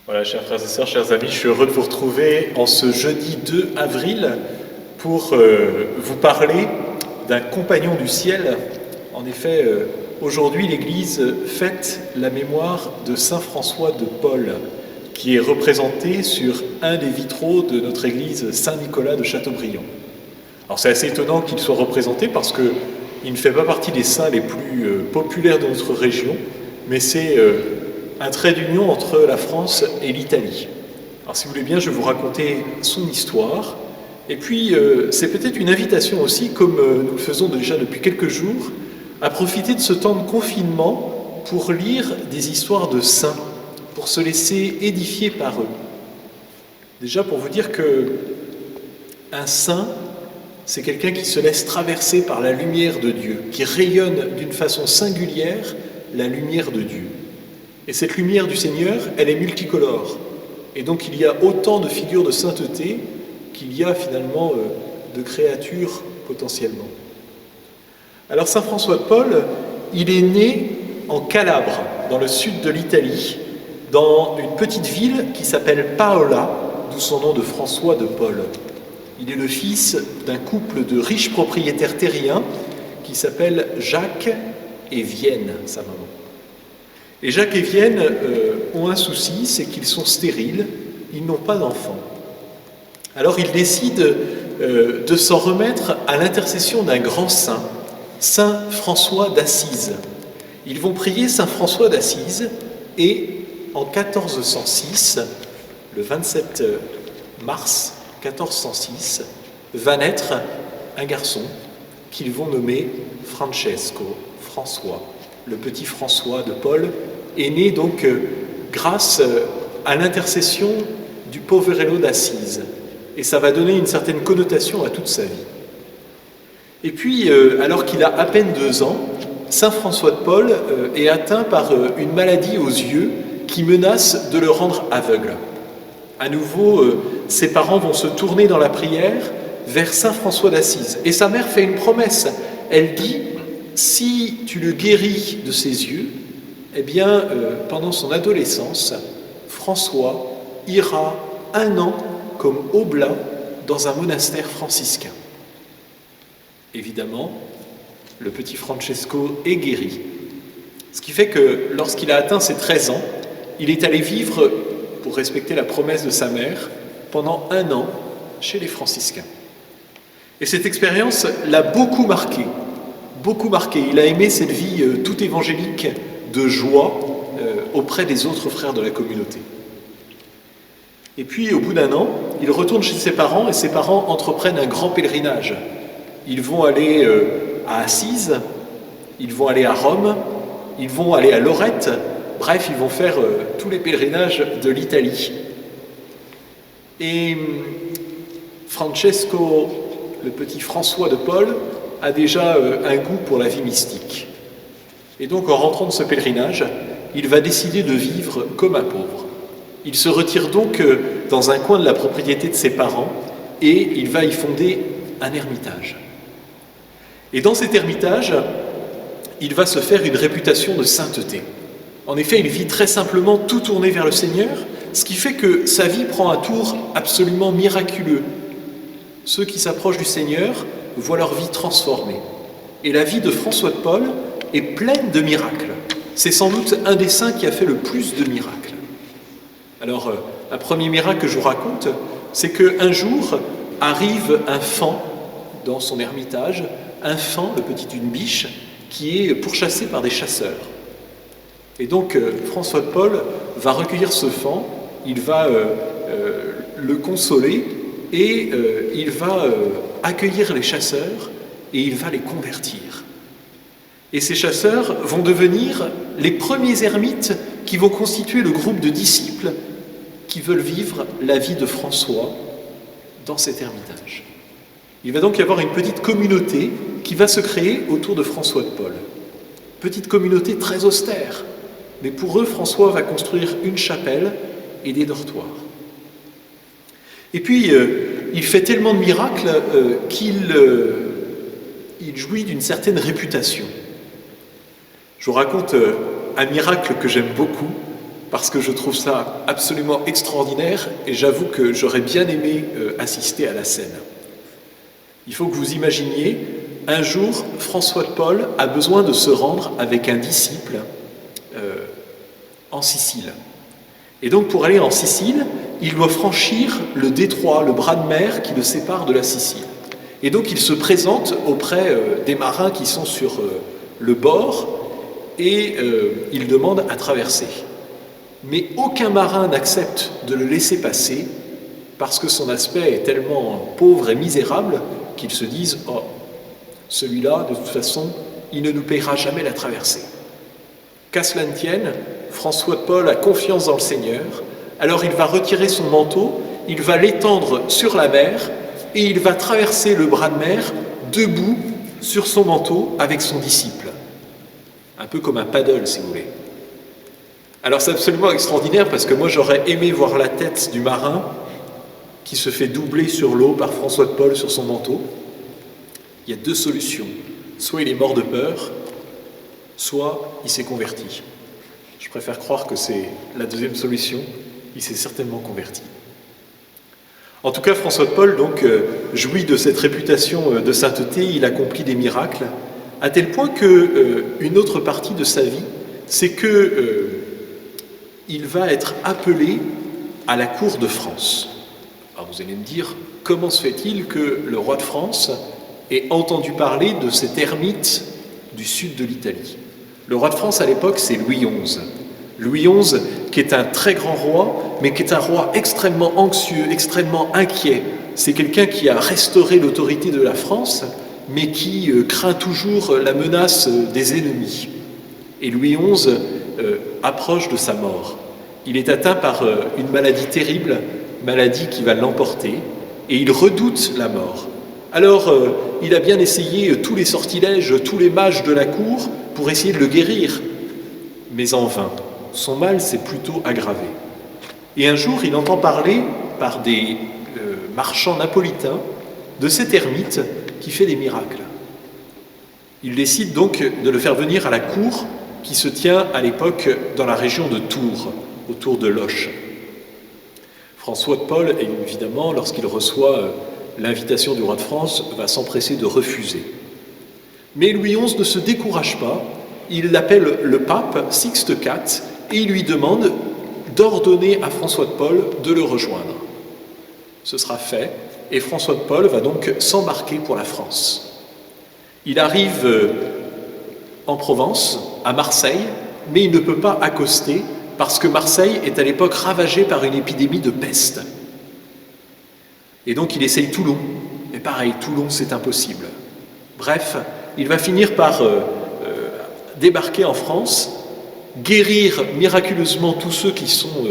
Voilà, chers frères et sœurs, chers amis, je suis heureux de vous retrouver en ce jeudi 2 avril pour vous parler d'un compagnon du ciel. En effet, aujourd'hui, l'Église fête la mémoire de Saint François de Paule, qui est représenté sur un des vitraux de notre église Saint-Nicolas de Châteaubriand. Alors c'est assez étonnant qu'il soit représenté parce qu'il ne fait pas partie des saints les plus populaires de notre région, mais c'est un trait d'union entre la France et l'Italie. Alors si vous voulez bien, je vais vous raconter son histoire, et puis c'est peut-être une invitation aussi, comme nous le faisons déjà depuis quelques jours, à profiter de ce temps de confinement pour lire des histoires de saints, pour se laisser édifier par eux. Déjà pour vous dire que un saint, c'est quelqu'un qui se laisse traverser par la lumière de Dieu, qui rayonne d'une façon singulière la lumière de Dieu. Et cette lumière du Seigneur, elle est multicolore. Et donc il y a autant de figures de sainteté qu'il y a finalement de créatures potentiellement. Alors Saint François de Paule, il est né en Calabre, dans le sud de l'Italie, dans une petite ville qui s'appelle Paola, d'où son nom de François de Paule. Il est le fils d'un couple de riches propriétaires terriens qui s'appellent Jacques et Vienne, sa maman. Et Jacques et Vienne ont un souci, c'est qu'ils sont stériles, ils n'ont pas d'enfants. Alors ils décident de s'en remettre à l'intercession d'un grand saint, Saint François d'Assise. Ils vont prier Saint François d'Assise et en 1406, le 27 mars 1406, va naître un garçon qu'ils vont nommer Francesco, François. Le petit François de Paule est né donc grâce à l'intercession du Poverello d'Assise. Et ça va donner une certaine connotation à toute sa vie. Et puis, alors qu'il a à peine 2 ans, Saint François de Paule est atteint par une maladie aux yeux qui menace de le rendre aveugle. À nouveau, ses parents vont se tourner dans la prière vers Saint François d'Assise. Et sa mère fait une promesse. Elle dit: si tu le guéris de ses yeux, eh bien, pendant son adolescence, François ira 1 an comme oblat dans un monastère franciscain. Évidemment, le petit Francesco est guéri. Ce qui fait que lorsqu'il a atteint ses 13 ans, il est allé vivre, pour respecter la promesse de sa mère, pendant 1 an chez les franciscains. Et cette expérience l'a beaucoup marqué. Il a aimé cette vie toute évangélique de joie auprès des autres frères de la communauté. Et puis, au bout d'1 an, il retourne chez ses parents et ses parents entreprennent un grand pèlerinage. Ils vont aller à Assise, ils vont aller à Rome, ils vont aller à Lorette, bref, ils vont faire tous les pèlerinages de l'Italie. Et Francesco, le petit François de Paule, a déjà un goût pour la vie mystique. Et donc, en rentrant de ce pèlerinage, il va décider de vivre comme un pauvre. Il se retire donc dans un coin de la propriété de ses parents et il va y fonder un ermitage. Et dans cet ermitage, il va se faire une réputation de sainteté. En effet, il vit très simplement tout tourné vers le Seigneur, ce qui fait que sa vie prend un tour absolument miraculeux. Ceux qui s'approchent du Seigneur voient leur vie transformée. Et la vie de François de Paule est pleine de miracles. C'est sans doute un des saints qui a fait le plus de miracles. Alors, un premier miracle que je vous raconte, c'est qu'un jour arrive un faon dans son ermitage, un faon, une biche, qui est pourchassé par des chasseurs. Et donc, François de Paule va recueillir ce faon, il va le consoler et il va accueillir les chasseurs et il va les convertir. Et ces chasseurs vont devenir les premiers ermites qui vont constituer le groupe de disciples qui veulent vivre la vie de François dans cet ermitage. Il va donc y avoir une petite communauté qui va se créer autour de François de Paule. Petite communauté très austère, mais pour eux, François va construire une chapelle et des dortoirs. Et puis, il fait tellement de miracles qu'il jouit d'une certaine réputation. Je vous raconte un miracle que j'aime beaucoup. parce que je trouve ça absolument extraordinaire et j'avoue que j'aurais bien aimé assister à la scène. Il faut que vous imaginiez, un jour, François de Paul a besoin de se rendre avec un disciple en Sicile. Et donc pour aller en Sicile, il doit franchir le détroit, le bras de mer qui le sépare de la Sicile. Et donc il se présente auprès des marins qui sont sur le bord et il demande à traverser. Mais aucun marin n'accepte de le laisser passer parce que son aspect est tellement pauvre et misérable qu'ils se disent « Oh, celui-là, de toute façon, il ne nous payera jamais la traversée. » Qu'à cela ne tienne, François de Paul a confiance dans le Seigneur, alors il va retirer son manteau, il va l'étendre sur la mer et il va traverser le bras de mer debout sur son manteau avec son disciple. Un peu comme un paddle, si vous voulez. Alors c'est absolument extraordinaire parce que moi j'aurais aimé voir la tête du marin qui se fait doubler sur l'eau par François de Paul sur son manteau. Il y a deux solutions. Soit il est mort de peur, soit il s'est converti. Je préfère croire que c'est la deuxième solution. Il s'est certainement converti. En tout cas, François de Paul donc, jouit de cette réputation de sainteté. Il accomplit des miracles, à tel point qu'une autre partie de sa vie, c'est qu'il va être appelé à la cour de France. Alors vous allez me dire, comment se fait-il que le roi de France ait entendu parler de cet ermite du sud de l'Italie? Le roi de France à l'époque, c'est Louis XI. Louis XI, qui est un très grand roi, mais qui est un roi extrêmement anxieux, extrêmement inquiet. C'est quelqu'un qui a restauré l'autorité de la France, mais qui craint toujours la menace des ennemis. Et Louis XI approche de sa mort. Il est atteint par une maladie terrible, maladie qui va l'emporter, et il redoute la mort. Alors, il a bien essayé tous les sortilèges, tous les mages de la cour pour essayer de le guérir, mais en vain. Son mal s'est plutôt aggravé. Et un jour, il entend parler par des marchands napolitains de cet ermite qui fait des miracles. Il décide donc de le faire venir à la cour qui se tient à l'époque dans la région de Tours, autour de Loches. François de Paul, évidemment, lorsqu'il reçoit l'invitation du roi de France, va s'empresser de refuser. Mais Louis XI ne se décourage pas, il l'appelle le pape Sixte IV et il lui demande d'ordonner à François de Paul de le rejoindre. Ce sera fait et François de Paul va donc s'embarquer pour la France. Il arrive en Provence, à Marseille, mais il ne peut pas accoster parce que Marseille est à l'époque ravagée par une épidémie de peste. Et donc il essaye Toulon, mais pareil, Toulon c'est impossible. Bref, il va finir par débarquer en France, guérir miraculeusement tous ceux qui sont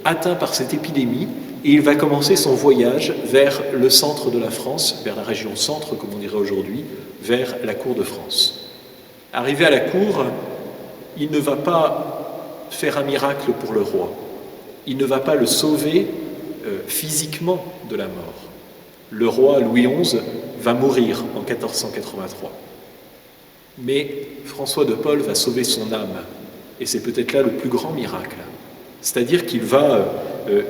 atteints par cette épidémie, et il va commencer son voyage vers le centre de la France, vers la région centre, comme on dirait aujourd'hui, vers la cour de France. Arrivé à la cour, il ne va pas faire un miracle pour le roi. Il ne va pas le sauver physiquement de la mort. Le roi Louis XI va mourir en 1483. Mais François de Paul va sauver son âme. Et c'est peut-être là le plus grand miracle. C'est-à-dire qu'il va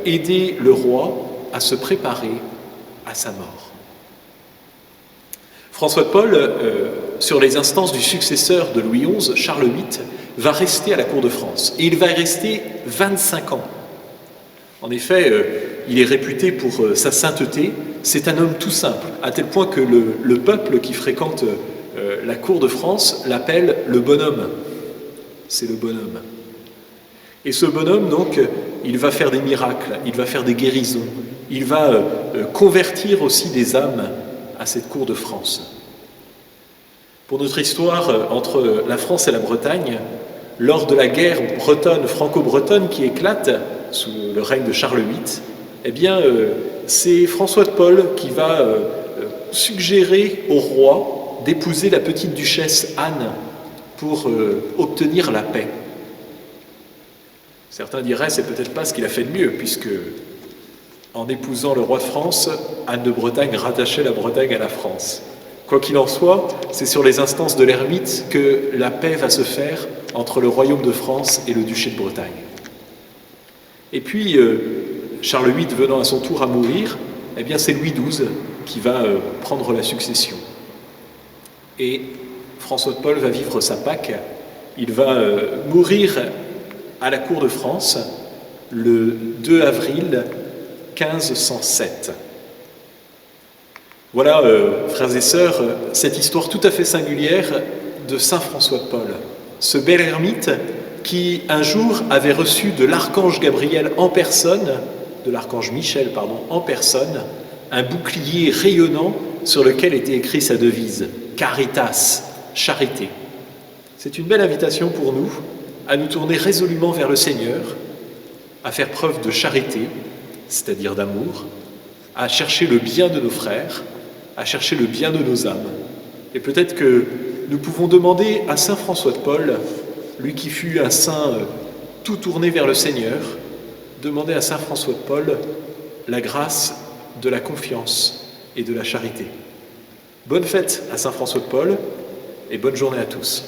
aider le roi à se préparer à sa mort. François de Paul, sur les instances du successeur de Louis XI, Charles VIII, va rester à la cour de France. Et il va y rester 25 ans. En effet, il est réputé pour sa sainteté. C'est un homme tout simple, à tel point que le peuple qui fréquente la cour de France l'appelle le bonhomme. C'est le bonhomme. Et ce bonhomme, donc, il va faire des miracles, il va faire des guérisons, il va convertir aussi des âmes à cette cour de France. Pour notre histoire entre la France et la Bretagne, lors de la guerre bretonne, franco-bretonne qui éclate sous le règne de Charles VIII, eh bien, c'est François de Paul qui va suggérer au roi d'épouser la petite duchesse Anne pour obtenir la paix. Certains diraient c'est peut-être pas ce qu'il a fait de mieux, puisque en épousant le roi de France, Anne de Bretagne rattachait la Bretagne à la France. Quoi qu'il en soit, c'est sur les instances de l'ermite que la paix va se faire entre le royaume de France et le duché de Bretagne. Et puis, Charles VIII venant à son tour à mourir, eh bien c'est Louis XII qui va prendre la succession. Et François de Paul va vivre sa Pâque. Il va mourir à la cour de France le 2 avril 1507. Voilà, frères et sœurs, cette histoire tout à fait singulière de saint François de Paul, ce bel ermite qui un jour avait reçu de l'archange Gabriel en personne, de l'archange Michel, pardon, en personne, un bouclier rayonnant sur lequel était écrit sa devise, Caritas, charité. C'est une belle invitation pour nous à nous tourner résolument vers le Seigneur, à faire preuve de charité, c'est-à-dire d'amour, à chercher le bien de nos frères, à chercher le bien de nos âmes. Et peut-être que nous pouvons demander à saint François de Paul, lui qui fut un saint tout tourné vers le Seigneur, demander à saint François de Paul la grâce de la confiance et de la charité. Bonne fête à saint François de Paul et bonne journée à tous.